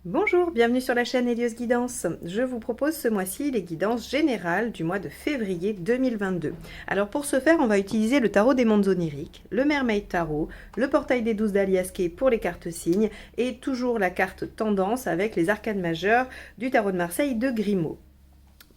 Bonjour, bienvenue sur la chaîne Hélios Guidance. Je vous propose ce mois-ci les guidances générales du mois de février 2022. Alors pour ce faire, on va utiliser le tarot des mondes oniriques, le Mermaid Tarot, le portail des 12 d'Aliaské pour les cartes signes et toujours la carte tendance avec les arcanes majeures du tarot de Marseille de Grimaud.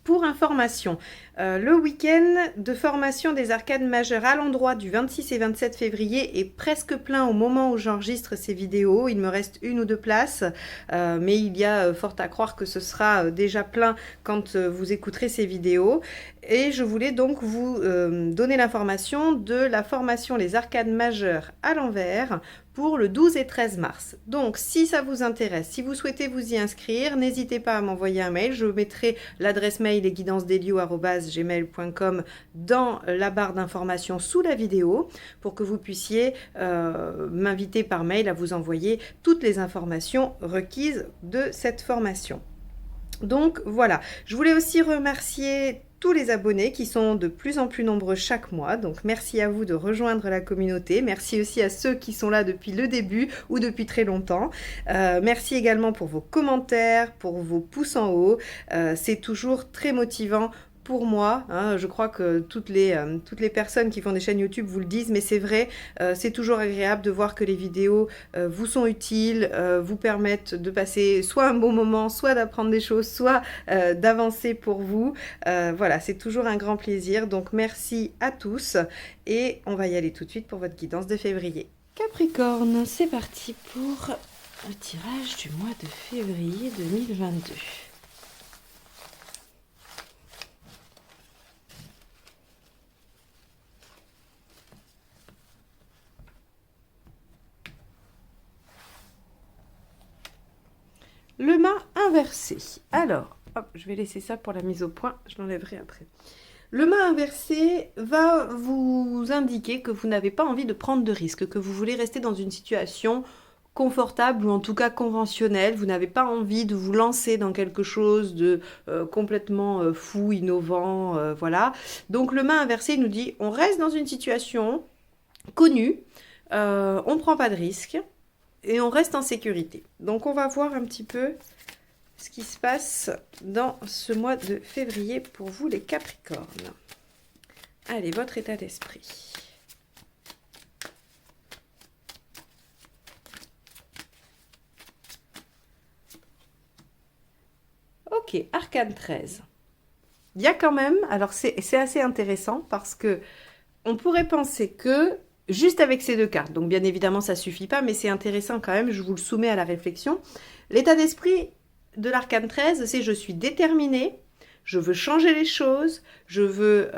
Pour information, le week-end de formation des arcanes majeures à l'endroit du 26 et 27 février est presque plein au moment où j'enregistre ces vidéos. Il me reste une ou deux places, mais il y a fort à croire que ce sera déjà plein quand vous écouterez ces vidéos. Et je voulais donc vous donner l'information de la formation Les arcanes majeures à l'envers pour le 12 et 13 mars. Donc, si ça vous intéresse, si vous souhaitez vous y inscrire, n'hésitez pas à m'envoyer un mail. Je mettrai l'adresse mail lesguidancesdelio@gmail.com dans la barre d'informations sous la vidéo pour que vous puissiez m'inviter par mail à vous envoyer toutes les informations requises de cette formation. Donc voilà, je voulais aussi remercier tous les abonnés qui sont de plus en plus nombreux chaque mois. Donc merci à vous de rejoindre la communauté. Merci aussi à ceux qui sont là depuis le début ou depuis très longtemps. Merci également pour vos commentaires, pour vos pouces en haut. C'est toujours très motivant pour moi, hein. Je crois que toutes les personnes qui font des chaînes YouTube vous le disent, mais c'est vrai, c'est toujours agréable de voir que les vidéos vous sont utiles, vous permettent de passer soit un bon moment, soit d'apprendre des choses, soit d'avancer pour vous. Voilà, c'est toujours un grand plaisir, donc merci à tous, et on va y aller tout de suite pour votre guidance de février. Capricorne, c'est parti pour le tirage du mois de février 2022. Le mât inversé. Alors, hop, je vais laisser ça pour la mise au point, je l'enlèverai après. Le mât inversé va vous indiquer que vous n'avez pas envie de prendre de risques, que vous voulez rester dans une situation confortable ou en tout cas conventionnelle. Vous n'avez pas envie de vous lancer dans quelque chose de complètement fou, innovant, voilà. Donc le mât inversé nous dit on reste dans une situation connue, on ne prend pas de risques et on reste en sécurité. Donc on va voir un petit peu ce qui se passe dans ce mois de février pour vous les Capricornes. Allez, votre état d'esprit. Ok, arcane 13. Il y a quand même, alors c'est assez intéressant parce que on pourrait penser que juste avec ces deux cartes, donc bien évidemment ça suffit pas, mais c'est intéressant quand même, je vous le soumets à la réflexion. L'état d'esprit de l'arcane 13, c'est je suis déterminée, je veux changer les choses, je veux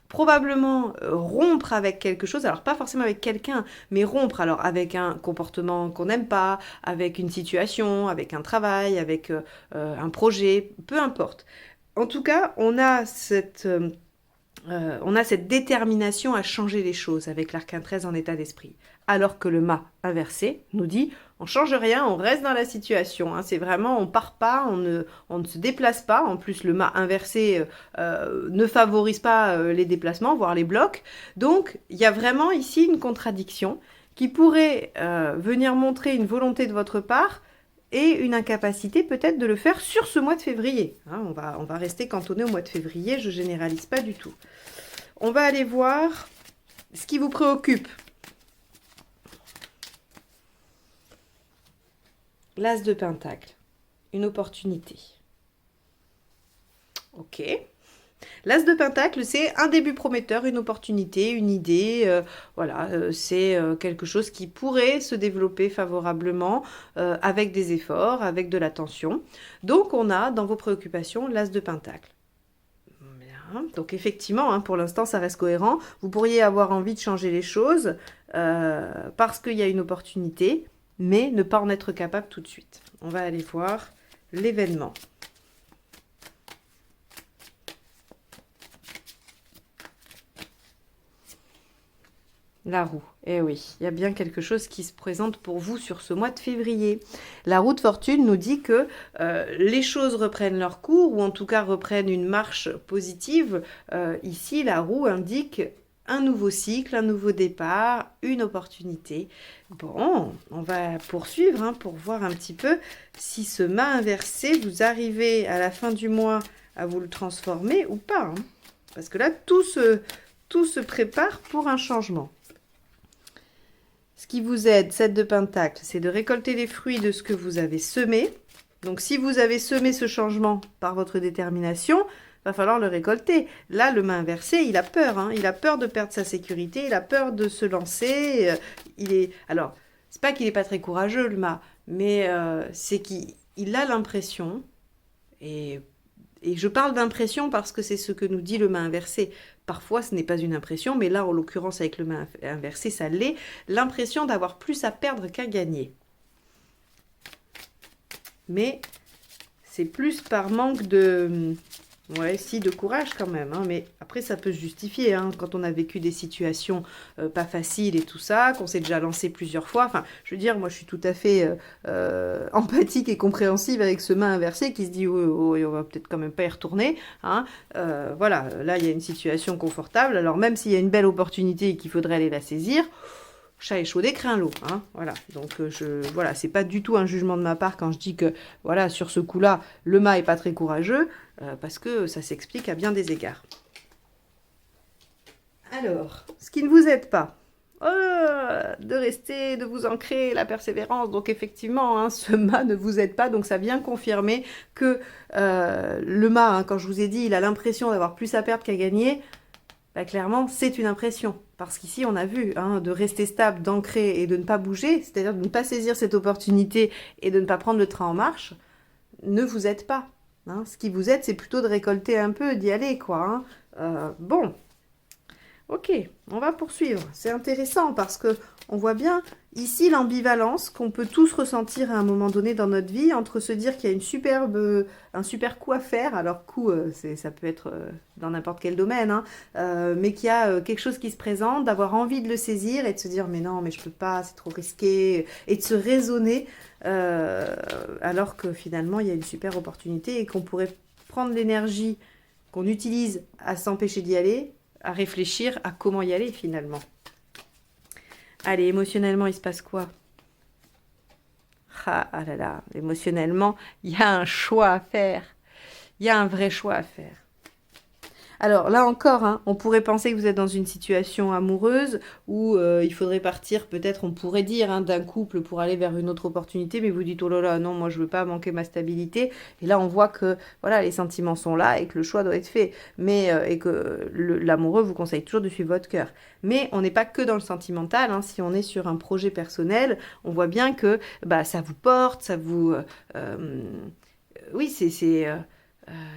probablement rompre avec quelque chose, alors pas forcément avec quelqu'un, mais rompre alors avec un comportement qu'on n'aime pas, avec une situation, avec un travail, avec un projet, peu importe. En tout cas, on a cette détermination à changer les choses avec l'arcane 13 en état d'esprit. Alors que le mât inversé nous dit on ne change rien, on reste dans la situation. Hein. C'est vraiment, on part pas, on ne se déplace pas. En plus, le mât inversé ne favorise pas les déplacements, voire les blocs. Donc, il y a vraiment ici une contradiction qui pourrait venir montrer une volonté de votre part et une incapacité peut-être de le faire sur ce mois de février. Hein, on va rester cantonné au mois de février, je généralise pas du tout. On va aller voir ce qui vous préoccupe. L'As de Pentacle, une opportunité. Ok. L'As de Pentacle, c'est un début prometteur, une opportunité, une idée. Voilà, c'est quelque chose qui pourrait se développer favorablement avec des efforts, avec de l'attention. Donc, on a dans vos préoccupations l'As de Pentacle. Bien. Donc, effectivement, hein, pour l'instant, ça reste cohérent. Vous pourriez avoir envie de changer les choses parce qu'il y a une opportunité, mais ne pas en être capable tout de suite. On va aller voir l'événement. La roue, eh oui, il y a bien quelque chose qui se présente pour vous sur ce mois de février. La roue de fortune nous dit que les choses reprennent leur cours, ou en tout cas reprennent une marche positive. Ici, la roue indique un nouveau cycle, un nouveau départ, une opportunité. Bon, on va poursuivre hein, pour voir un petit peu si ce mât inversé, vous arrivez à la fin du mois à vous le transformer ou pas. Hein. Parce que là, tout se prépare pour un changement. Ce qui vous aide, 7 de Pentacle, c'est de récolter les fruits de ce que vous avez semé. Donc, si vous avez semé ce changement par votre détermination, va falloir le récolter. Là, le mât inversé, il a peur. Hein. Il a peur de perdre sa sécurité, il a peur de se lancer. Alors, c'est pas qu'il n'est pas très courageux, le mât, mais c'est qu'il a l'impression, et je parle d'impression parce que c'est ce que nous dit le mât inversé. Parfois, ce n'est pas une impression, mais là, en l'occurrence, avec le mât inversé, ça l'est. L'impression d'avoir plus à perdre qu'à gagner. Mais c'est plus par manque de... Ouais, si, de courage quand même, hein, mais après ça peut se justifier, hein, quand on a vécu des situations pas faciles et tout ça, qu'on s'est déjà lancé plusieurs fois, enfin, je veux dire, moi je suis tout à fait empathique et compréhensive avec ce mât inversé qui se dit, oh, on va peut-être quand même pas y retourner, hein, voilà, là il y a une situation confortable, alors même s'il y a une belle opportunité et qu'il faudrait aller la saisir, chat échaudé craint l'eau, hein, voilà. Donc voilà, c'est pas du tout un jugement de ma part quand je dis que voilà, sur ce coup-là, le mât est pas très courageux, parce que ça s'explique à bien des égards. Alors, ce qui ne vous aide pas, de rester, de vous ancrer, la persévérance. Donc effectivement, hein, ce mât ne vous aide pas, donc ça vient confirmer que le mât, hein, quand je vous ai dit, il a l'impression d'avoir plus à perdre qu'à gagner. Bah, clairement, c'est une impression. Parce qu'ici, on a vu, hein, de rester stable, d'ancrer et de ne pas bouger, c'est-à-dire de ne pas saisir cette opportunité et de ne pas prendre le train en marche, ne vous aide pas. Hein. Ce qui vous aide, c'est plutôt de récolter un peu, d'y aller, quoi. Hein. Bon, ok, on va poursuivre. C'est intéressant parce que on voit bien ici l'ambivalence qu'on peut tous ressentir à un moment donné dans notre vie entre se dire qu'il y a un super coup à faire. Alors coup, ça peut être dans n'importe quel domaine, hein, mais qu'il y a quelque chose qui se présente, d'avoir envie de le saisir et de se dire mais non, mais je peux pas, c'est trop risqué, et de se raisonner alors que finalement il y a une super opportunité et qu'on pourrait prendre l'énergie qu'on utilise à s'empêcher d'y aller, à réfléchir à comment y aller finalement. Allez, émotionnellement, il se passe quoi? Ah là là, émotionnellement, il y a un choix à faire. Il y a un vrai choix à faire. Alors là encore, hein, on pourrait penser que vous êtes dans une situation amoureuse où il faudrait partir, peut-être on pourrait dire, hein, d'un couple pour aller vers une autre opportunité, mais vous dites oh là là, non, moi je veux pas manquer ma stabilité. Et là on voit que voilà, les sentiments sont là et que le choix doit être fait, mais et que l'amoureux vous conseille toujours de suivre votre cœur. Mais on n'est pas que dans le sentimental, hein, si on est sur un projet personnel, on voit bien que bah, ça vous porte, ça vous... oui,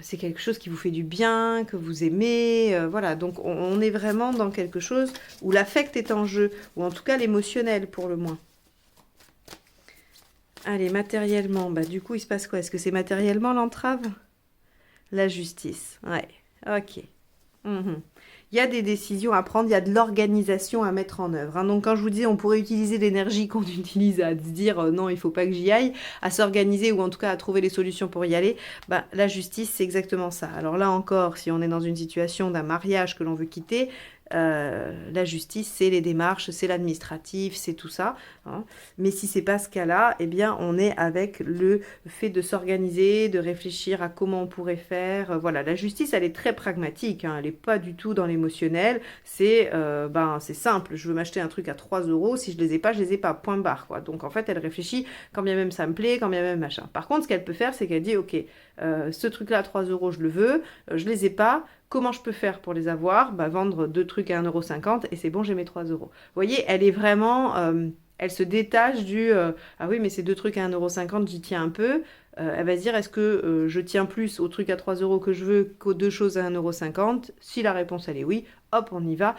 c'est quelque chose qui vous fait du bien, que vous aimez, voilà. Donc on est vraiment dans quelque chose où l'affect est en jeu, ou en tout cas l'émotionnel pour le moins. Allez, matériellement, bah du coup il se passe quoi? Est-ce que c'est matériellement l'entrave? La justice, ouais, ok. Il y a des décisions à prendre, il y a de l'organisation à mettre en œuvre. Hein. Donc quand je vous dis, on pourrait utiliser l'énergie qu'on utilise à se dire non, il ne faut pas que j'y aille, à s'organiser ou en tout cas à trouver les solutions pour y aller, bah, la justice, c'est exactement ça. Alors là encore, si on est dans une situation d'un mariage que l'on veut quitter, la justice, c'est les démarches, c'est l'administratif, c'est tout ça. Hein. Mais si c'est pas ce cas-là, eh bien, on est avec le fait de s'organiser, de réfléchir à comment on pourrait faire. Voilà, la justice, elle est très pragmatique. Hein. Elle n'est pas du tout dans l'émotionnel. C'est simple. Je veux m'acheter un truc à 3 €. Si je les ai pas, je les ai pas. Point barre, quoi. Donc, en fait, elle réfléchit quand bien même ça me plaît, quand bien même machin. Par contre, ce qu'elle peut faire, c'est qu'elle dit, ok, ce truc-là à 3 € je le veux, je les ai pas. Comment je peux faire pour les avoir? Bah, vendre 2 trucs à 1,50 € et c'est bon, j'ai mes 3 €. Vous voyez, elle est vraiment... elle se détache du ah oui, mais ces 2 trucs à 1,50 €, j'y tiens un peu. Elle va se dire, est-ce que je tiens plus aux trucs à 3 € que je veux qu'aux 2 choses à 1,50 €? Si la réponse, elle est oui, hop, on y va.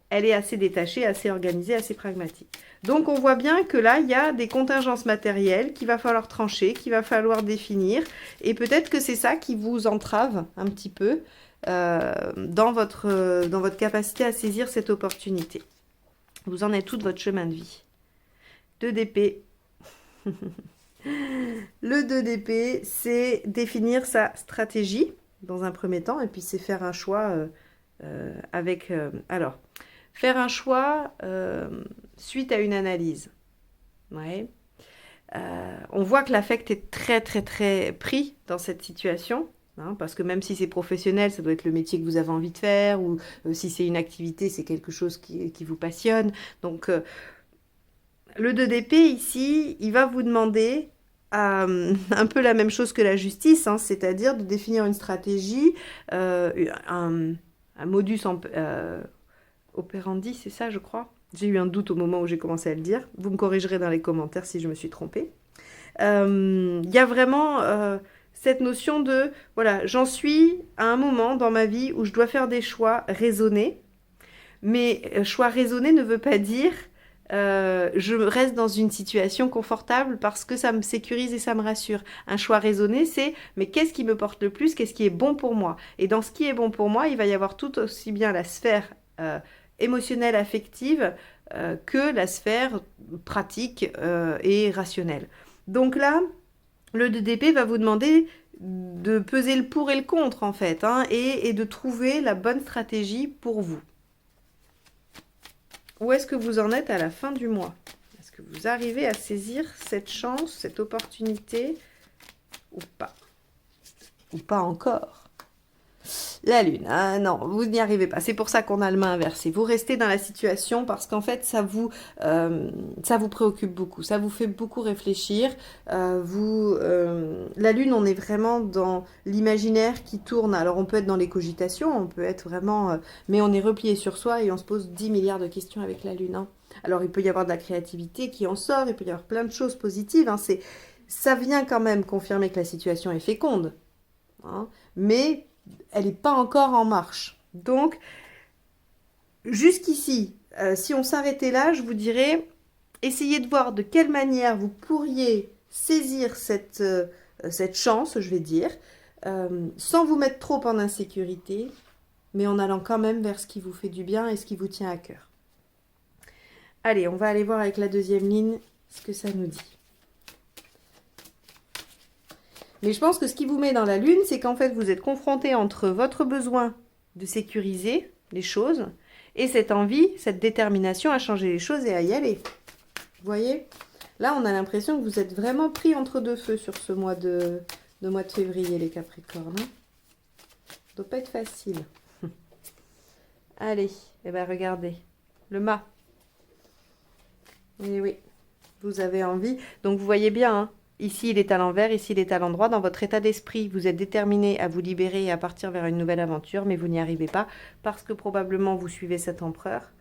Elle est assez détachée, assez organisée, assez pragmatique. Donc, on voit bien que là, il y a des contingences matérielles qu'il va falloir trancher, qu'il va falloir définir. Et peut-être que c'est ça qui vous entrave un petit peu dans votre capacité à saisir cette opportunité. Vous en êtes tout de votre chemin de vie. 2 d'épée. Le 2 d'épée, c'est définir sa stratégie dans un premier temps et puis c'est faire un choix avec... alors, faire un choix suite à une analyse. Ouais. On voit que l'affect est très très très pris dans cette situation. Hein, parce que même si c'est professionnel, ça doit être le métier que vous avez envie de faire, ou si c'est une activité, c'est quelque chose qui vous passionne. Donc, le 2 d'épée, ici, il va vous demander un peu la même chose que la justice, hein, c'est-à-dire de définir une stratégie, un modus operandi, c'est ça, je crois. J'ai eu un doute au moment où j'ai commencé à le dire. Vous me corrigerez dans les commentaires si je me suis trompée. Il y a vraiment cette notion de, voilà, j'en suis à un moment dans ma vie où je dois faire des choix raisonnés. Mais choix raisonné ne veut pas dire je reste dans une situation confortable parce que ça me sécurise et ça me rassure. Un choix raisonné, c'est mais qu'est-ce qui me porte le plus, qu'est-ce qui est bon pour moi? Et dans ce qui est bon pour moi, il va y avoir tout aussi bien la sphère émotionnelle, affective, que la sphère pratique et rationnelle. Donc là, le 2 d'épée va vous demander de peser le pour et le contre en fait, hein, et de trouver la bonne stratégie pour vous. Où est-ce que vous en êtes à la fin du mois? Est-ce que vous arrivez à saisir cette chance, cette opportunité ou pas? Ou pas encore? La lune, ah non, vous n'y arrivez pas. C'est pour ça qu'on a le main inversé. Vous restez dans la situation parce qu'en fait, ça vous préoccupe beaucoup. Ça vous fait beaucoup réfléchir. La lune, on est vraiment dans l'imaginaire qui tourne. Alors, on peut être dans les cogitations, on peut être vraiment... mais on est replié sur soi et on se pose 10 milliards de questions avec la lune. Hein. Alors, il peut y avoir de la créativité qui en sort, il peut y avoir plein de choses positives. Hein. Ça vient quand même confirmer que la situation est féconde. Hein. Mais... elle n'est pas encore en marche. Donc, jusqu'ici, si on s'arrêtait là, je vous dirais, essayez de voir de quelle manière vous pourriez saisir cette chance, je vais dire, sans vous mettre trop en insécurité, mais en allant quand même vers ce qui vous fait du bien et ce qui vous tient à cœur. Allez, on va aller voir avec la deuxième ligne ce que ça nous dit. Mais je pense que ce qui vous met dans la lune, c'est qu'en fait, vous êtes confronté entre votre besoin de sécuriser les choses et cette envie, cette détermination à changer les choses et à y aller. Vous voyez? Là, on a l'impression que vous êtes vraiment pris entre deux feux sur ce mois de février, les Capricornes. Ça ne doit pas être facile. Allez, eh ben regardez, le mât. Et oui, vous avez envie. Donc, vous voyez bien, hein. Ici, il est à l'envers, ici, il est à l'endroit. Dans votre état d'esprit, vous êtes déterminé à vous libérer et à partir vers une nouvelle aventure, mais vous n'y arrivez pas parce que probablement vous suivez cet empereur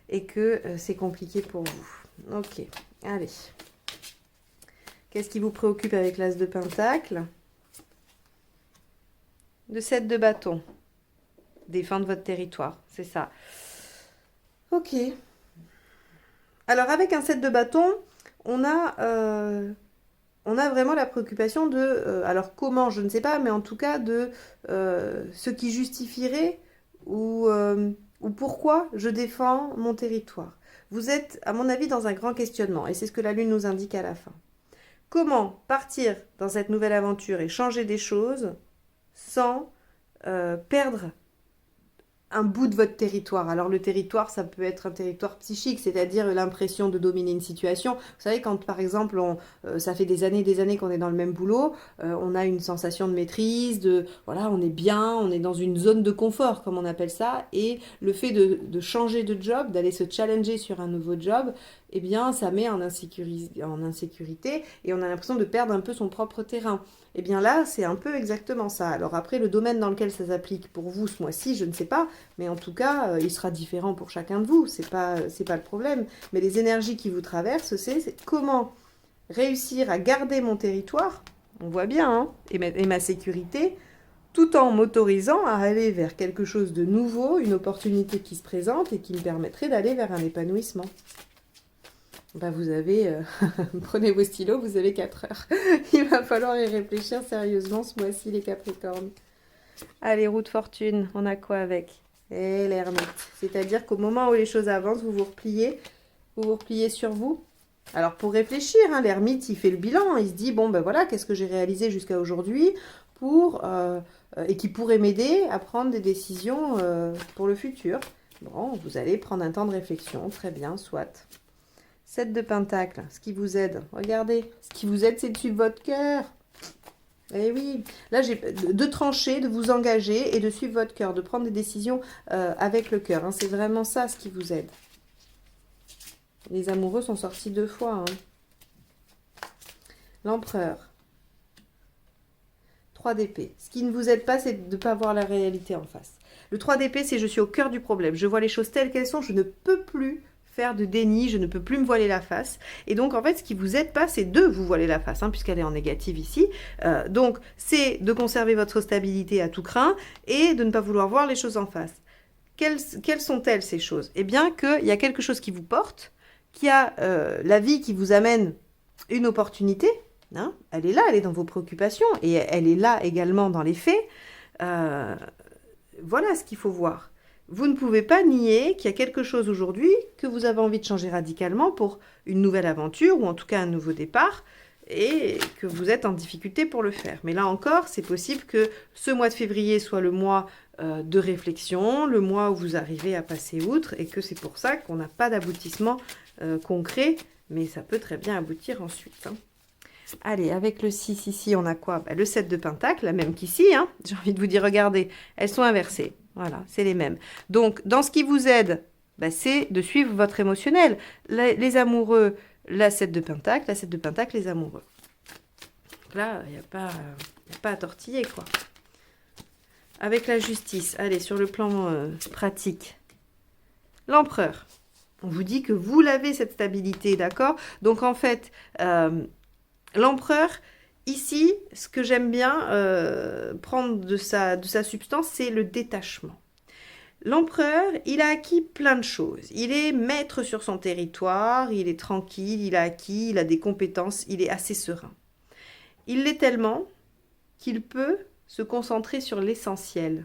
et que c'est compliqué pour vous. Ok, allez. Qu'est-ce qui vous préoccupe avec l'as de Pentacle? Le 7 de bâton. Défendre votre territoire, c'est ça. Ok. Alors, avec un 7 de bâton, on a vraiment la préoccupation de, alors comment, je ne sais pas, mais en tout cas de ce qui justifierait ou pourquoi je défends mon territoire. Vous êtes, à mon avis, dans un grand questionnement, et c'est ce que la Lune nous indique à la fin. Comment partir dans cette nouvelle aventure et changer des choses sans perdre un bout de votre territoire. Alors le territoire, ça peut être un territoire psychique, c'est-à-dire l'impression de dominer une situation. Vous savez, quand par exemple, ça fait des années qu'on est dans le même boulot, on a une sensation de maîtrise, voilà, on est bien, on est dans une zone de confort, comme on appelle ça, et le fait de changer de job, d'aller se challenger sur un nouveau job, eh bien, ça met en insécurité et on a l'impression de perdre un peu son propre terrain. Eh bien là, c'est un peu exactement ça. Alors après, le domaine dans lequel ça s'applique pour vous ce mois-ci, je ne sais pas, mais en tout cas, il sera différent pour chacun de vous, c'est pas le problème. Mais les énergies qui vous traversent, c'est comment réussir à garder mon territoire, on voit bien, hein, et ma sécurité, tout en m'autorisant à aller vers quelque chose de nouveau, une opportunité qui se présente et qui me permettrait d'aller vers un épanouissement. Bah vous avez, prenez vos stylos, vous avez 4 heures. Il va falloir y réfléchir sérieusement ce mois-ci, les Capricornes. Allez, roue de fortune, on a quoi avec? Et l'ermite. C'est-à-dire qu'au moment où les choses avancent, vous vous repliez sur vous. Alors pour réfléchir, hein, l'ermite, il fait le bilan, il se dit, bon ben voilà, qu'est-ce que j'ai réalisé jusqu'à aujourd'hui et qui pourrait m'aider à prendre des décisions pour le futur. Bon, vous allez prendre un temps de réflexion, très bien, soit. 7 de Pentacle, ce qui vous aide, regardez, ce qui vous aide, c'est de suivre votre cœur. Eh oui, là, j'ai de trancher, de vous engager et de suivre votre cœur, de prendre des décisions avec le cœur. Hein. C'est vraiment ça ce qui vous aide. Les amoureux sont sortis 2 fois. Hein. L'empereur. 3 d'épée. Ce qui ne vous aide pas, c'est de ne pas voir la réalité en face. Le 3 d'épée, c'est je suis au cœur du problème. Je vois les choses telles qu'elles sont, je ne peux plus faire de déni, je ne peux plus me voiler la face. Et donc, en fait, ce qui vous aide pas, c'est de vous voiler la face, hein, puisqu'elle est en négative ici. Donc, c'est de conserver votre stabilité à tout craint et de ne pas vouloir voir les choses en face. Quelles sont-elles, ces choses? Eh bien, qu'il y a quelque chose qui vous porte, qu'il y a la vie qui vous amène une opportunité. Hein, elle est là, elle est dans vos préoccupations et elle est là également dans les faits. Voilà ce qu'il faut voir. Vous ne pouvez pas nier qu'il y a quelque chose aujourd'hui que vous avez envie de changer radicalement pour une nouvelle aventure ou en tout cas un nouveau départ et que vous êtes en difficulté pour le faire. Mais là encore, c'est possible que ce mois de février soit le mois de réflexion, le mois où vous arrivez à passer outre et que c'est pour ça qu'on n'a pas d'aboutissement concret, mais ça peut très bien aboutir ensuite. Hein. Allez, avec le 6 ici, on a quoi? Le 7 de Pentacle, la même qu'ici. Hein. J'ai envie de vous dire, regardez, elles sont inversées. Voilà, c'est les mêmes. Donc, dans ce qui vous aide, c'est de suivre votre émotionnel. Les amoureux, la 7 de Pentacle, les amoureux. Donc là, il n'y a pas à tortiller, quoi. Avec la justice, allez, sur le plan pratique. L'empereur. On vous dit que vous l'avez, cette stabilité, d'accord? Donc, en fait... l'empereur, ici, ce que j'aime bien prendre de sa substance, c'est le détachement. L'empereur, il a acquis plein de choses. Il est maître sur son territoire, il est tranquille, il a des compétences, il est assez serein. Il l'est tellement qu'il peut se concentrer sur l'essentiel.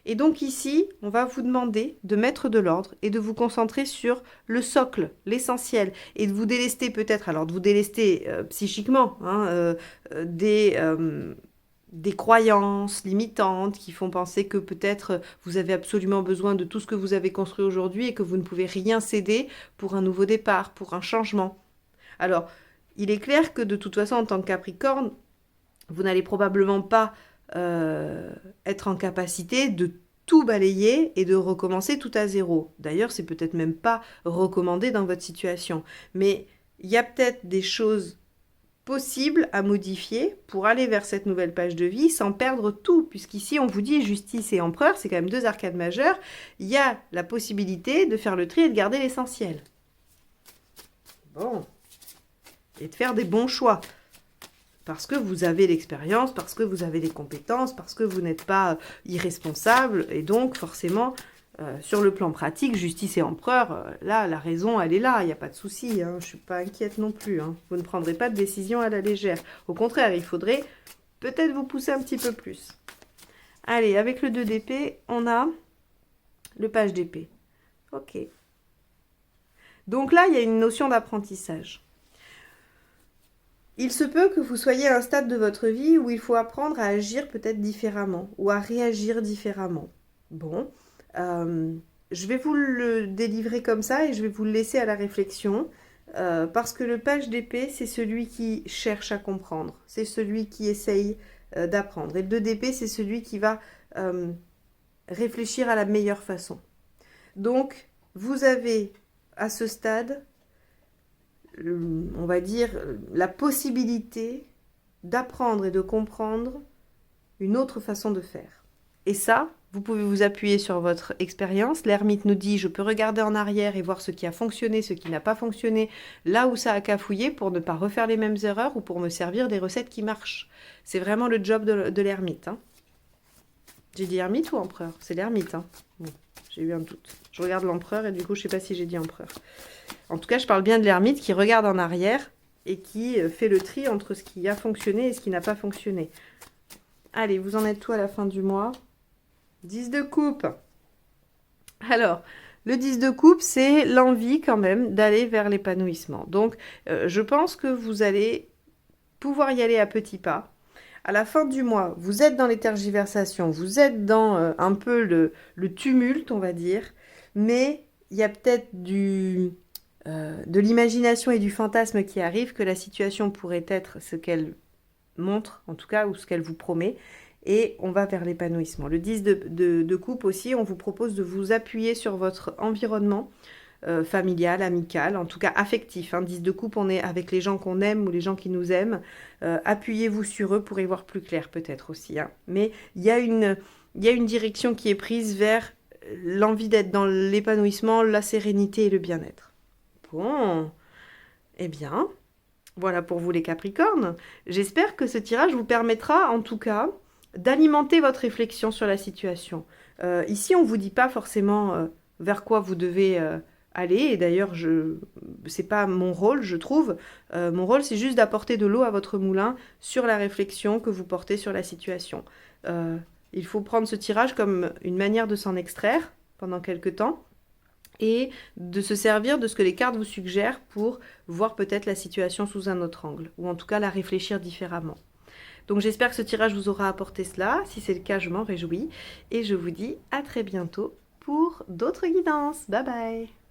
Et donc ici, on va vous demander de mettre de l'ordre et de vous concentrer sur le socle, l'essentiel, et de vous délester peut-être, alors de vous délester psychiquement, hein, des croyances limitantes qui font penser que peut-être vous avez absolument besoin de tout ce que vous avez construit aujourd'hui et que vous ne pouvez rien céder pour un nouveau départ, pour un changement. Alors, il est clair que de toute façon, en tant que Capricorne, vous n'allez probablement pas être en capacité de tout balayer et de recommencer tout à zéro. D'ailleurs, c'est peut-être même pas recommandé dans votre situation. Mais il y a peut-être des choses possibles à modifier pour aller vers cette nouvelle page de vie sans perdre tout. Puisqu'ici, on vous dit justice et empereur, c'est quand même 2 arcades majeures. Il y a la possibilité de faire le tri et de garder l'essentiel. Bon. Et de faire des bons choix. Parce que vous avez l'expérience, parce que vous avez les compétences, parce que vous n'êtes pas irresponsable. Et donc, forcément, sur le plan pratique, justice et empereur, là, la raison, elle est là. Il n'y a pas de souci. Hein, je ne suis pas inquiète non plus. Hein. Vous ne prendrez pas de décision à la légère. Au contraire, il faudrait peut-être vous pousser un petit peu plus. Allez, avec le 2 d'épée, on a le page d'épée. Ok. Donc là, il y a une notion d'apprentissage. Il se peut que vous soyez à un stade de votre vie où il faut apprendre à agir peut-être différemment ou à réagir différemment. Bon, je vais vous le délivrer comme ça et je vais vous le laisser à la réflexion parce que le page d'épée, c'est celui qui cherche à comprendre, c'est celui qui essaye d'apprendre. Et le 2 d'épée, c'est celui qui va réfléchir à la meilleure façon. Donc, vous avez à ce stade... on va dire, la possibilité d'apprendre et de comprendre une autre façon de faire. Et ça, vous pouvez vous appuyer sur votre expérience. L'ermite nous dit, je peux regarder en arrière et voir ce qui a fonctionné, ce qui n'a pas fonctionné, là où ça a cafouillé pour ne pas refaire les mêmes erreurs ou pour me servir des recettes qui marchent. C'est vraiment le job de l'ermite. Hein. J'ai dit ermite ou empereur? C'est l'ermite. Hein. Bon, j'ai eu un doute. Je regarde l'empereur et du coup, je ne sais pas si j'ai dit empereur. En tout cas, je parle bien de l'ermite qui regarde en arrière et qui fait le tri entre ce qui a fonctionné et ce qui n'a pas fonctionné. Allez, vous en êtes tout à la fin du mois. 10 de coupe. Alors, le 10 de coupe, c'est l'envie quand même d'aller vers l'épanouissement. Donc, je pense que vous allez pouvoir y aller à petits pas. À la fin du mois, vous êtes dans les tergiversations, vous êtes dans un peu le tumulte, on va dire. mais il y a peut-être de l'imagination et du fantasme qui arrive, que la situation pourrait être ce qu'elle montre, en tout cas, ou ce qu'elle vous promet, et on va vers l'épanouissement. Le 10 de coupe aussi, on vous propose de vous appuyer sur votre environnement familial, amical, en tout cas affectif. 10 de coupe, on est avec les gens qu'on aime ou les gens qui nous aiment. Appuyez-vous sur eux pour y voir plus clair peut-être aussi. Mais il y a une direction qui est prise vers l'envie d'être dans l'épanouissement, la sérénité et le bien-être. Bon, eh bien, voilà pour vous les Capricornes. J'espère que ce tirage vous permettra en tout cas d'alimenter votre réflexion sur la situation. Ici, on ne vous dit pas forcément vers quoi vous devez aller, et d'ailleurs, c'est pas mon rôle, je trouve. Mon rôle, c'est juste d'apporter de l'eau à votre moulin sur la réflexion que vous portez sur la situation. Il faut prendre ce tirage comme une manière de s'en extraire pendant quelques temps, et de se servir de ce que les cartes vous suggèrent pour voir peut-être la situation sous un autre angle, ou en tout cas la réfléchir différemment. Donc j'espère que ce tirage vous aura apporté cela. Si c'est le cas, je m'en réjouis. Et je vous dis à très bientôt pour d'autres guidances. Bye bye!